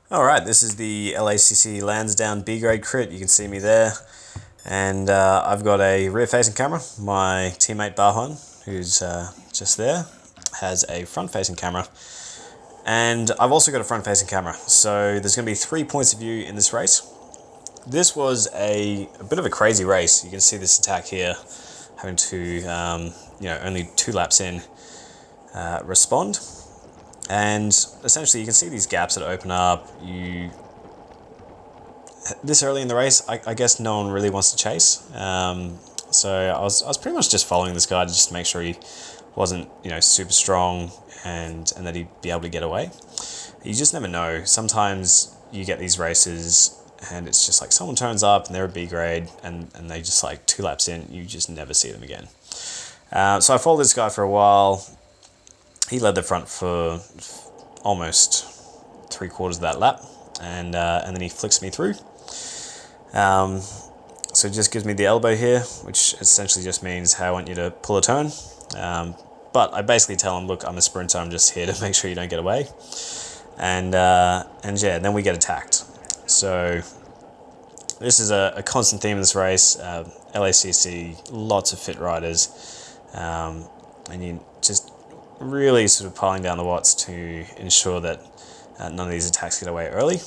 Alright, this is the LACC Lansdowne B-grade crit. You can see me there. And I've got a rear-facing camera. My teammate Bahan, who's just there, has a front-facing camera. And I've also got a front-facing camera. So there's going to be 3 points of view in this race. This was a bit of a crazy race. You can see this attack here, having to, only 2 laps in, respond. And essentially you can see these gaps that open up. This early in the race, I guess no one really wants to chase. So I was pretty much just following this guy just to make sure he wasn't, super strong and that he'd be able to get away. You just never know. Sometimes you get these races and it's just like someone turns up and they're a B grade and they just like 2 laps in, you just never see them again. So I followed this guy for a while. He led the front for almost 3/4 of that lap, and then he flicks me through. So it just gives me the elbow here, which essentially just means, hey, I want you to pull a turn. But I basically tell him, look, I'm a sprinter, I'm just here to make sure you don't get away. And yeah, then we get attacked. So this is a constant theme in this race. LACC, lots of fit riders, and you just really sort of piling down the watts to ensure that none of these attacks get away early.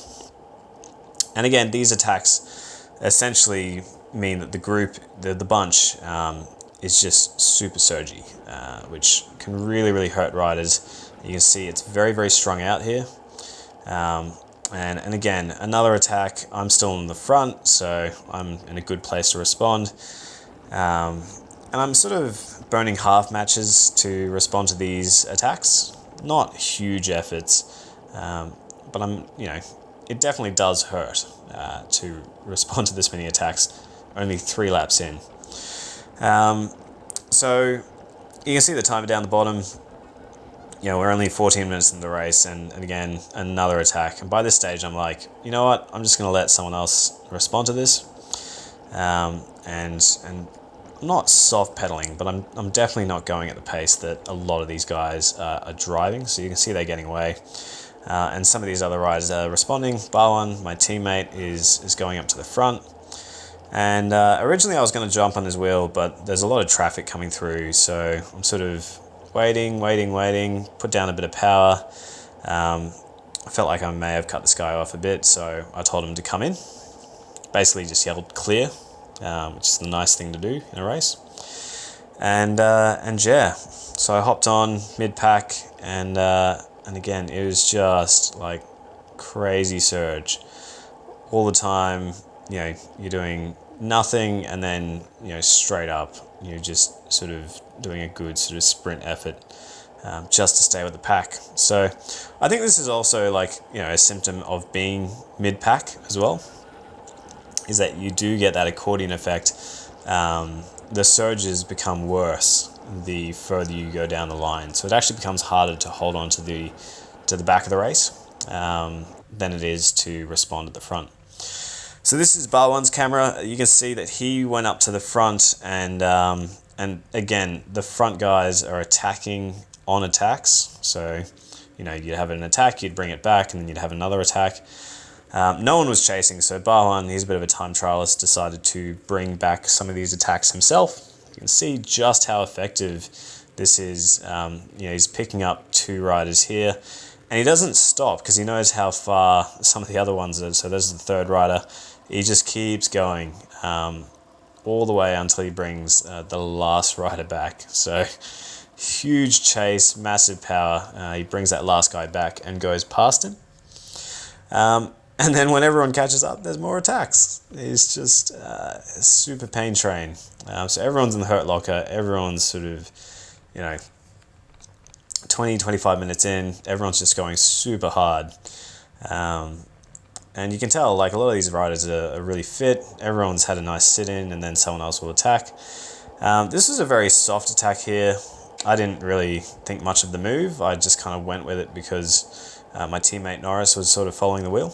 And again, these attacks essentially mean that the group, the bunch, is just super surgy, which can really, really hurt riders. You can see it's very, very strung out here. And again, another attack, I'm still in the front, so I'm in a good place to respond. And I'm sort of burning half matches to respond to these attacks. Not huge efforts, but it definitely does hurt to respond to this many attacks only 3 laps in. So you can see the timer down the bottom. We're only 14 minutes into the race, and again, another attack. And by this stage, I'm like, you know what? I'm just going to let someone else respond to this. And I'm not soft pedaling, but I'm definitely not going at the pace that a lot of these guys are driving. So you can see they're getting away. And some of these other riders are responding. Barwan, my teammate, is going up to the front. And originally I was going to jump on his wheel, but there's a lot of traffic coming through. So I'm sort of waiting, put down a bit of power. I felt like I may have cut this guy off a bit, so I told him to come in. Basically just yelled clear, which is the nice thing to do in a race. And yeah, so I hopped on mid-pack, and again, it was just like crazy surge. All the time, you're doing nothing, and then, straight up, you're just sort of doing a good sort of sprint effort just to stay with the pack. So I think this is also like, a symptom of being mid-pack as well, is that you do get that accordion effect. The surges become worse the further you go down the line. So it actually becomes harder to hold on to the back of the race than it is to respond at the front. So this is Barwan's camera. You can see that he went up to the front, and again, the front guys are attacking on attacks. So, you'd have an attack, you'd bring it back, and then you'd have another attack. No one was chasing, so Barwan, he's a bit of a time trialist, decided to bring back some of these attacks himself. You can see just how effective this is. He's picking up 2 riders here, and he doesn't stop because he knows how far some of the other ones are. So there's the 3rd rider. He just keeps going all the way until he brings the last rider back. So huge chase, massive power. He brings that last guy back and goes past him. And then when everyone catches up, there's more attacks. It's just a super pain train. So everyone's in the hurt locker. Everyone's sort of, 20, 25 minutes in. Everyone's just going super hard. And you can tell, like, a lot of these riders are really fit. Everyone's had a nice sit-in, and then someone else will attack. This was a very soft attack here. I didn't really think much of the move. I just kind of went with it because my teammate Norris was sort of following the wheel.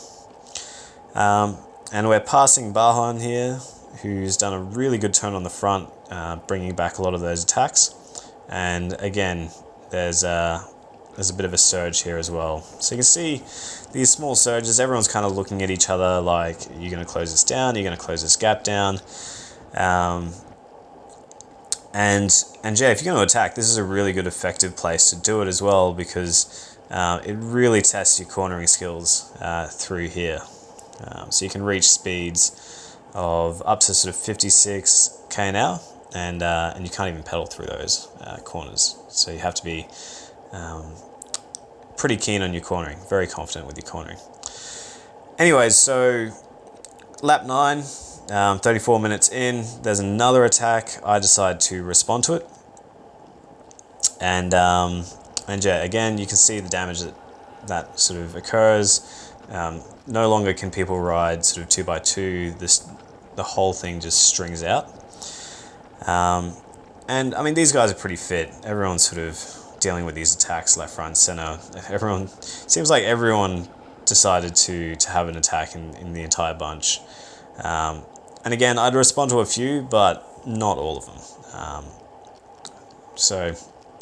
And we're passing Bahan here, who's done a really good turn on the front, bringing back a lot of those attacks. And again, there's there's a bit of a surge here as well. So you can see these small surges, everyone's kind of looking at each other like, you're going to close this down, you're going to close this gap down. And yeah, if you're going to attack, this is a really good effective place to do it as well, because it really tests your cornering skills through here. So you can reach speeds of up to sort of 56k an hour, and you can't even pedal through those corners. So you have to be pretty keen on your cornering, very confident with your cornering. Anyways, so lap 9, 34 minutes in, there's another attack. I decide to respond to it, and yeah, again, you can see the damage that sort of occurs. No longer can people ride sort of 2x2. The whole thing just strings out. And I mean, these guys are pretty fit. Everyone's sort of dealing with these attacks left, right, and center. Seems like everyone decided to have an attack in the entire bunch. And again, I'd respond to a few, but not all of them. So,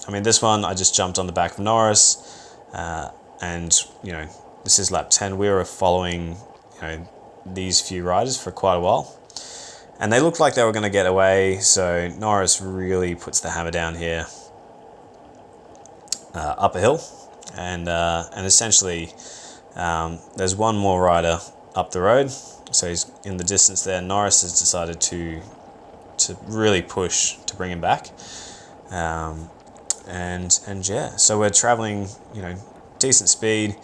I mean, this one, I just jumped on the back of Norris, and, you know, this is lap 10. We were following, you know, these few riders for quite a while, and they looked like they were going to get away, so Norris really puts the hammer down here, up a hill, and essentially, there's one more rider up the road, so he's in the distance there. Norris has decided to really push to bring him back, and yeah, so we're traveling, you know, decent speed,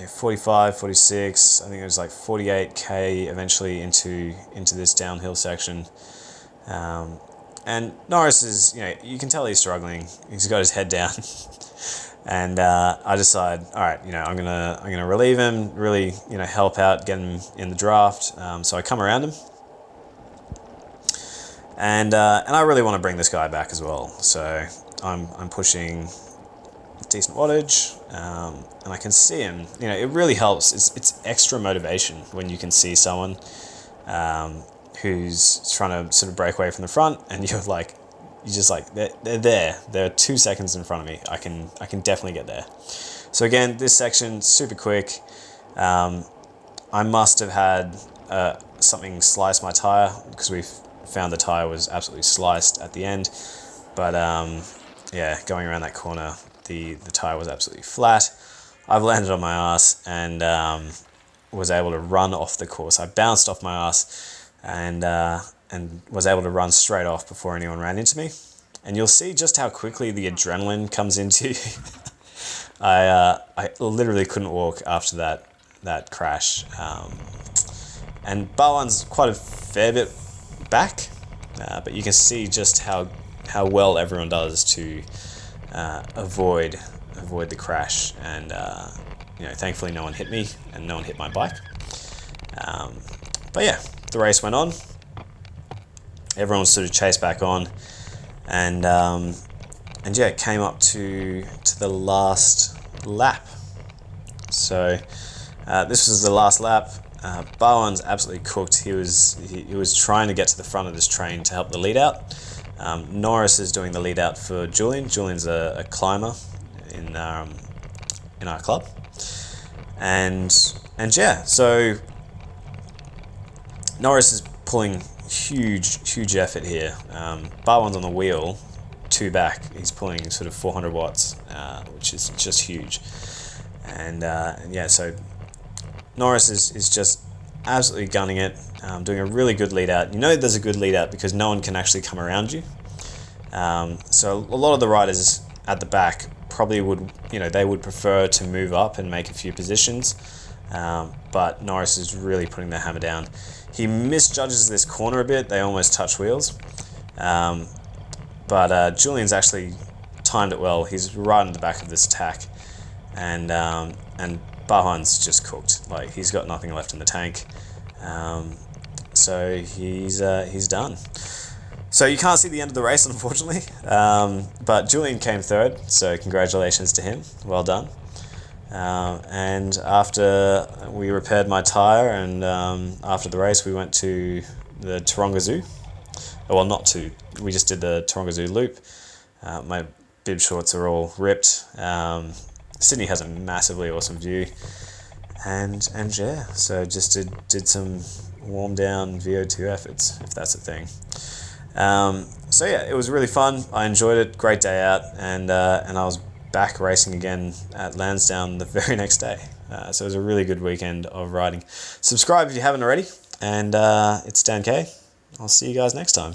45, 46, I think it was like 48k eventually into this downhill section. And Norris is, you know, you can tell he's struggling. He's got his head down. And I decide, all right, you know, I'm gonna relieve him, really, you know, help out, get him in the draft. So I come around him, and I really want to bring this guy back as well. So I'm pushing decent wattage, and I can see him. You know, it really helps. It's extra motivation when you can see someone who's trying to sort of break away from the front, and you're just like, they're there. They're 2 seconds in front of me. I can definitely get there. So again, this section super quick. I must have had something slice my tire, because we found the tire was absolutely sliced at the end. But yeah, going around that corner, the tire was absolutely flat. I've landed on my ass and was able to run off the course. I bounced off my ass and was able to run straight off before anyone ran into me. And you'll see just how quickly the adrenaline comes into you. I literally couldn't walk after that crash. And Barwan's quite a fair bit back, but you can see just how well everyone does to avoid the crash. And you know, thankfully no one hit me and no one hit my bike. But yeah, the race went on. Everyone was sort of chased back on, and yeah, it came up to the last lap. So this was the last lap. Barwan's absolutely cooked. He was trying to get to the front of this train to help the lead out. Norris is doing the lead out for Julian. Julian's a climber in our club, and yeah, so Norris is pulling huge effort here. Barwan's on the wheel, 2 back. He's pulling sort of 400 watts, which is just huge. And yeah, so Norris is just absolutely gunning it, doing a really good lead out. You know there's a good lead out because no one can actually come around you. So a lot of the riders at the back probably would, you know, they would prefer to move up and make a few positions. But Norris is really putting the hammer down. He misjudges this corner a bit. They almost touch wheels. But Julian's actually timed it well. He's right in the back of this attack. And Bahan's just cooked. Like, he's got nothing left in the tank. So he's done. So you can't see the end of the race, unfortunately. But Julian came third, so congratulations to him. Well done. And after we repaired my tire, and after the race, we went to the Taronga Zoo. Well, not to. We just did the Taronga Zoo loop. My bib shorts are all ripped. Sydney has a massively awesome view, and yeah, so just did some warm down VO2 efforts, if that's a thing. So yeah, it was really fun. I enjoyed it. Great day out, and I was back racing again at Lansdowne the very next day. So it was a really good weekend of riding. Subscribe if you haven't already, and it's Dan K. I'll see you guys next time.